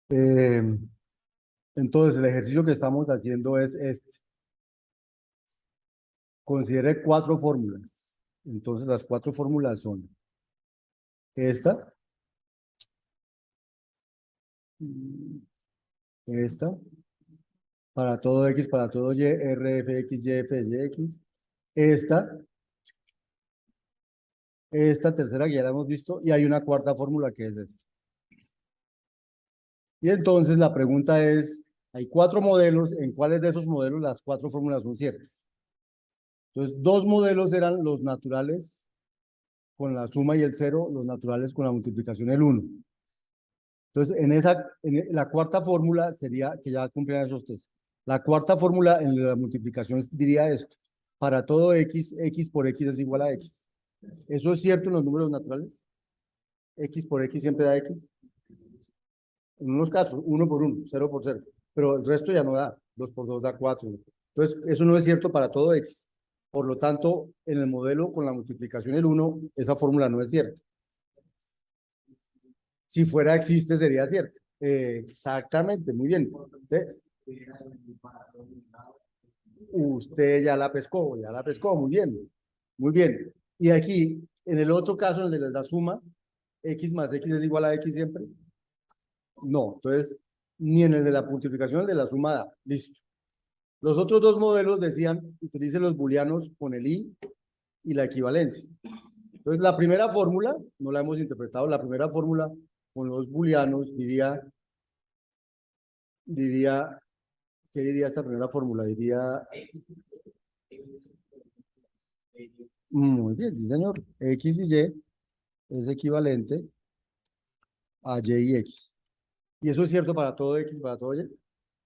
Eh, entonces, el ejercicio que estamos haciendo es este. Considere 4 fórmulas. Entonces, las 4 fórmulas son esta, esta, para todo X, para todo Y, R, F, X, Y, F, Y, X, esta tercera que ya la hemos visto, y hay una cuarta fórmula que es esta. Y entonces la pregunta es, hay 4 modelos, ¿en cuáles de esos modelos las 4 fórmulas son ciertas? Entonces, 2 modelos eran los naturales con la suma y el 0, los naturales con la multiplicación el 1. Entonces, la cuarta fórmula sería que ya cumplían esos tres. La cuarta fórmula en la multiplicación diría esto. Para todo X, X por X es igual a X. ¿Eso es cierto en los números naturales? X por X siempre da X. En unos casos, 1 por 1, 0 por 0. Pero el resto ya no da. 2 por 2 da 4. Entonces, eso no es cierto para todo X. Por lo tanto, en el modelo con la multiplicación el 1, esa fórmula no es cierta. Si fuera existe, sería cierto. Exactamente, muy bien. Usted ya la pescó, muy bien. Muy bien. Y aquí, en el otro caso, en el de la suma, X más X es igual a X siempre. No, entonces, ni en el de la multiplicación, el de la suma da. Listo. Los otros 2 modelos decían, utilice los booleanos con el i y la equivalencia. Entonces, la primera fórmula, no la hemos interpretado, la primera fórmula con los booleanos ¿qué diría esta primera fórmula? Diría, muy bien, sí señor, X y Y es equivalente a Y y X. ¿Y eso es cierto para todo X, para todo Y?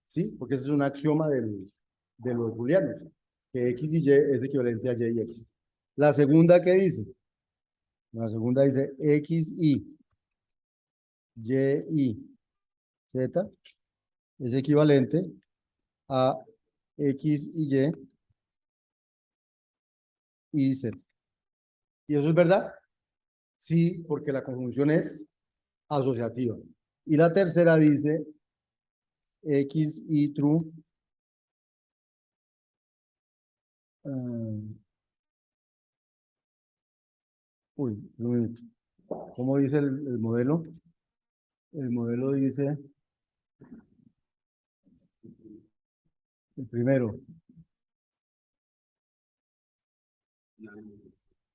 Sí, porque ese es un axioma de los booleanos, que X y Y es equivalente a Y y X. La segunda, ¿qué dice? La segunda dice X y Z es equivalente a X y Z. ¿Y eso es verdad? Sí, porque la conjunción es asociativa. Y la tercera dice X y true. Uh, ¿Cómo dice el modelo? El modelo dice, el primero.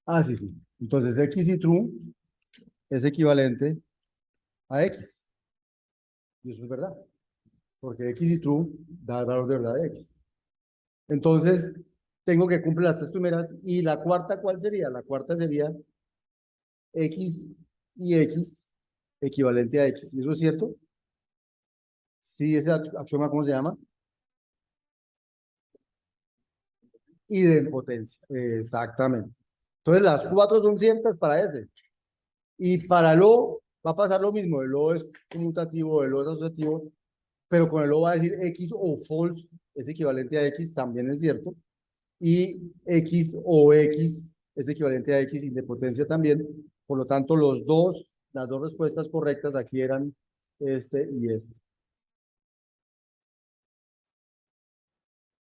Ah, sí, sí. Entonces, X y true es equivalente a X. Y eso es verdad. Porque X y true da el valor de verdad de X. Entonces, tengo que cumplir las 3 primeras. ¿Y la cuarta cuál sería? La cuarta sería X y X equivalente a X. ¿Y eso es cierto? Sí, ese axioma, ¿cómo se llama? Idempotencia. Exactamente. Entonces, las 4 son ciertas para ese. Y para el O va a pasar lo mismo. El O es conmutativo, el O es asociativo, pero con el O va a decir X o false, es equivalente a X, también es cierto. Y X o X es equivalente a X, idempotencia también. Por lo tanto, las dos respuestas correctas aquí eran este y este.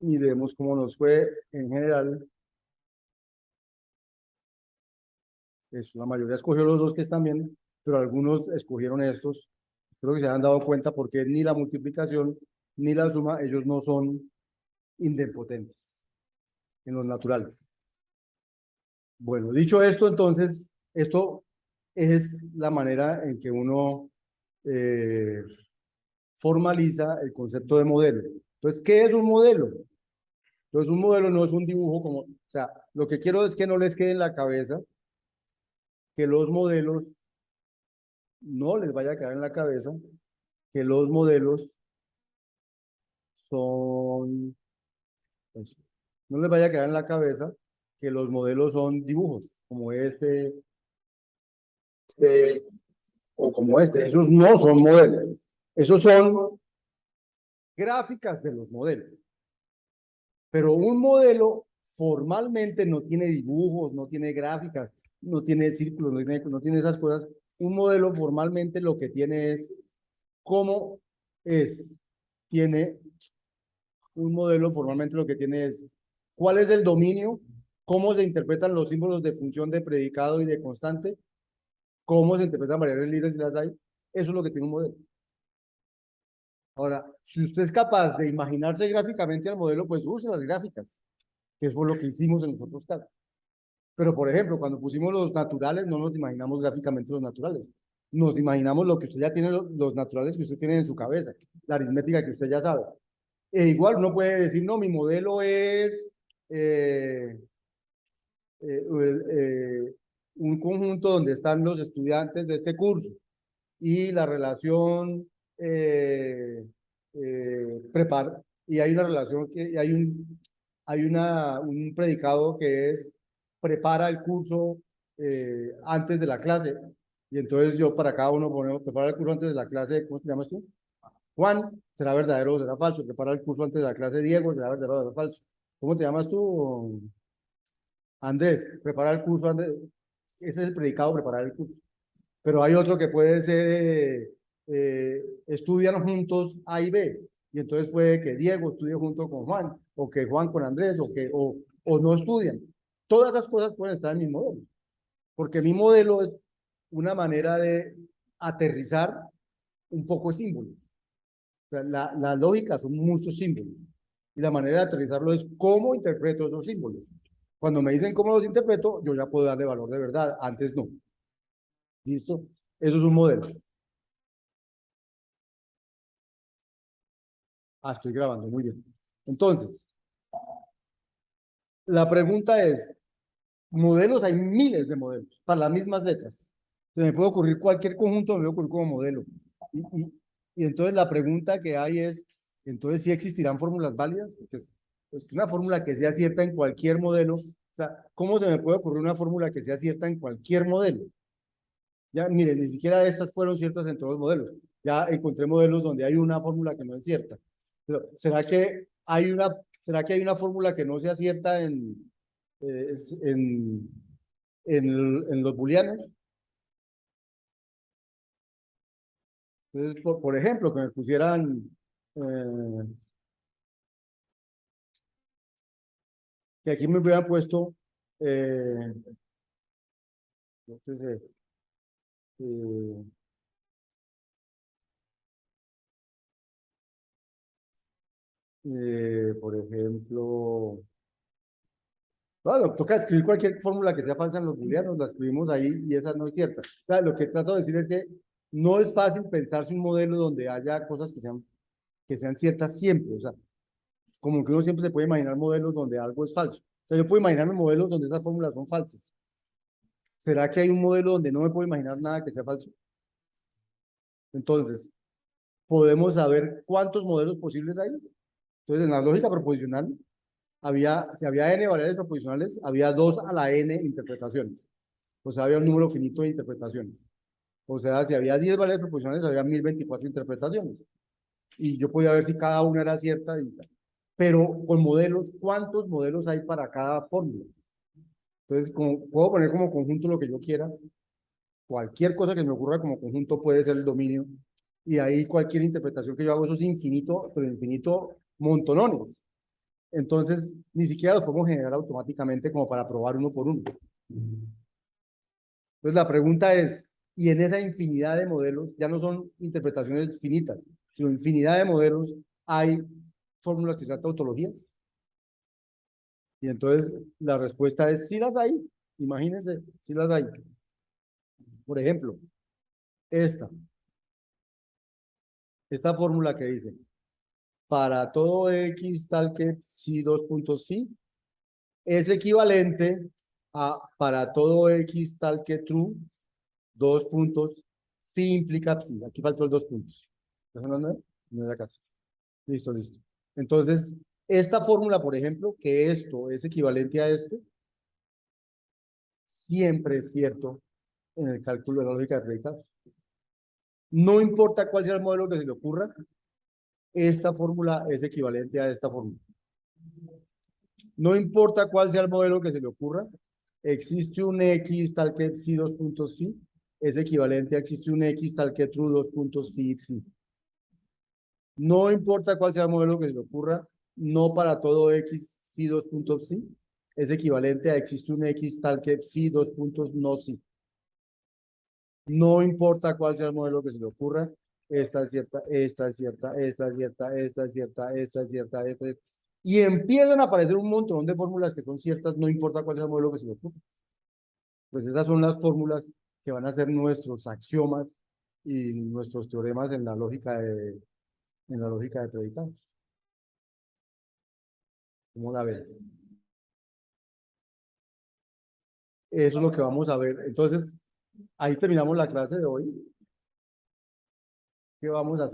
Y vemos cómo nos fue en general. La mayoría escogió los dos que están bien, pero algunos escogieron estos. Creo que se han dado cuenta porque ni la multiplicación ni la suma, ellos no son idempotentes en los naturales. Bueno, dicho esto, entonces, esto es la manera en que uno formaliza el concepto de modelo. Entonces, ¿qué es un modelo? Entonces, un modelo no es un dibujo como, o sea, lo que quiero es que no les quede en la cabeza que los modelos, no les vaya a quedar en la cabeza que los modelos son, pues, no les vaya a quedar en la cabeza que los modelos son dibujos, como este o como este. Esos no son modelos. Esos son gráficas de los modelos. Pero un modelo formalmente no tiene dibujos, no tiene gráficas, no tiene círculos, no tiene esas cosas. Un modelo formalmente lo que tiene es cómo tiene un modelo, formalmente lo que tiene es cuál es el dominio, cómo se interpretan los símbolos de función de predicado y de constante, cómo se interpretan variables libres si las hay. Eso es lo que tiene un modelo. Ahora, si usted es capaz de imaginarse gráficamente al modelo, pues use las gráficas, que fue lo que hicimos en los otros casos. Pero, por ejemplo, cuando pusimos los naturales, no nos imaginamos gráficamente los naturales. Nos imaginamos lo que usted ya tiene, los naturales que usted tiene en su cabeza, la aritmética que usted ya sabe. E igual uno puede decir, no, mi modelo es un conjunto donde están los estudiantes de este curso y la relación prepara, y hay una relación que un predicado que es prepara el curso antes de la clase. Y entonces yo para cada uno ponemos, prepara el curso antes de la clase, ¿cómo te llamas tú? Juan, ¿será verdadero o será falso? Prepara el curso antes de la clase, Diego, ¿será verdadero o será falso? ¿Cómo te llamas tú? Andrés, prepara el curso antes. Ese es el predicado, preparar el curso. Pero hay otro que puede ser, estudian juntos A y B. Y entonces puede que Diego estudie junto con Juan, o que Juan con Andrés, o no estudian. Todas esas cosas pueden estar en mi modelo. Porque mi modelo es una manera de aterrizar un poco símbolos. O sea, la lógica son muchos símbolos. Y la manera de aterrizarlo es cómo interpreto esos símbolos. Cuando me dicen cómo los interpreto, yo ya puedo darle valor de verdad. Antes no. ¿Listo? Eso es un modelo. Ah, estoy grabando, muy bien. Entonces, la pregunta es, modelos, hay miles de modelos para las mismas letras. Se me puede ocurrir cualquier conjunto, me puede ocurrir como modelo. Y, y, y entonces la pregunta que hay es, entonces, ¿sí existirán fórmulas válidas? Porque es una fórmula que sea cierta en cualquier modelo. O sea, ¿cómo se me puede ocurrir una fórmula que sea cierta en cualquier modelo? Ya, miren, ni siquiera estas fueron ciertas en todos los modelos. Ya encontré modelos donde hay una fórmula que no es cierta. Pero, será que hay una fórmula que no sea cierta en los booleanos? Entonces, por ejemplo, que me pusieran, eh, que aquí me hubieran puesto, eh, yo qué sé, eh, por ejemplo, bueno, toca escribir cualquier fórmula que sea falsa en los booleanos, la escribimos ahí y esa no es cierta. O sea, lo que trato de decir es que no es fácil pensarse un modelo donde haya cosas que sean ciertas siempre. O sea, como que uno siempre se puede imaginar modelos donde algo es falso. O sea, yo puedo imaginarme modelos donde esas fórmulas son falsas. ¿Será que hay un modelo donde no me puedo imaginar nada que sea falso? Entonces, podemos saber cuántos modelos posibles hay. Entonces, en la lógica proposicional, si había n variables proposicionales, había 2 a la n interpretaciones. O sea, había un número finito de interpretaciones. O sea, si había 10 variables proposicionales, había 1024 interpretaciones. Y yo podía ver si cada una era cierta. Pero con modelos, ¿cuántos modelos hay para cada fórmula? Entonces, puedo poner como conjunto lo que yo quiera. Cualquier cosa que me ocurra como conjunto puede ser el dominio. Y ahí cualquier interpretación que yo hago, eso es infinito, pero infinito montonones. Entonces, ni siquiera los podemos generar automáticamente como para probar uno por uno. Entonces, la pregunta es, ¿y en esa infinidad de modelos, ya no son interpretaciones finitas, sino infinidad de modelos, hay fórmulas que sean tautologías? Y entonces, la respuesta es, sí las hay. Imagínense, sí las hay. Por ejemplo, esta fórmula que dice, para todo X tal que si dos puntos phi, es equivalente a para todo X tal que true, dos puntos, phi implica psi. Aquí faltó el dos puntos. ¿Eso no es? No es acá. Listo, listo. Entonces, esta fórmula, por ejemplo, que esto es equivalente a esto, siempre es cierto en el cálculo de la lógica de predicados. No importa cuál sea el modelo que se le ocurra, esta fórmula es equivalente a esta fórmula. No importa cuál sea el modelo que se le ocurra, existe un X tal que psi dos puntos phi, es equivalente a existe un X tal que true dos puntos phi psi. No importa cuál sea el modelo que se le ocurra, no para todo x phi 2 puntos sí es equivalente a existe un x tal que phi 2 puntos no sí. No importa cuál sea el modelo que se le ocurra, esta es cierta, esta es cierta, esta es cierta, esta es cierta, esta es cierta, esta es... Y empiezan a aparecer un montón de fórmulas que son ciertas, no importa cuál sea el modelo que se le ocurra. Pues esas son las fórmulas que van a ser nuestros axiomas y nuestros teoremas en la lógica de predicados. ¿Cómo la ven? Eso es lo que vamos a ver. Entonces, ahí terminamos la clase de hoy. ¿Qué vamos a hacer?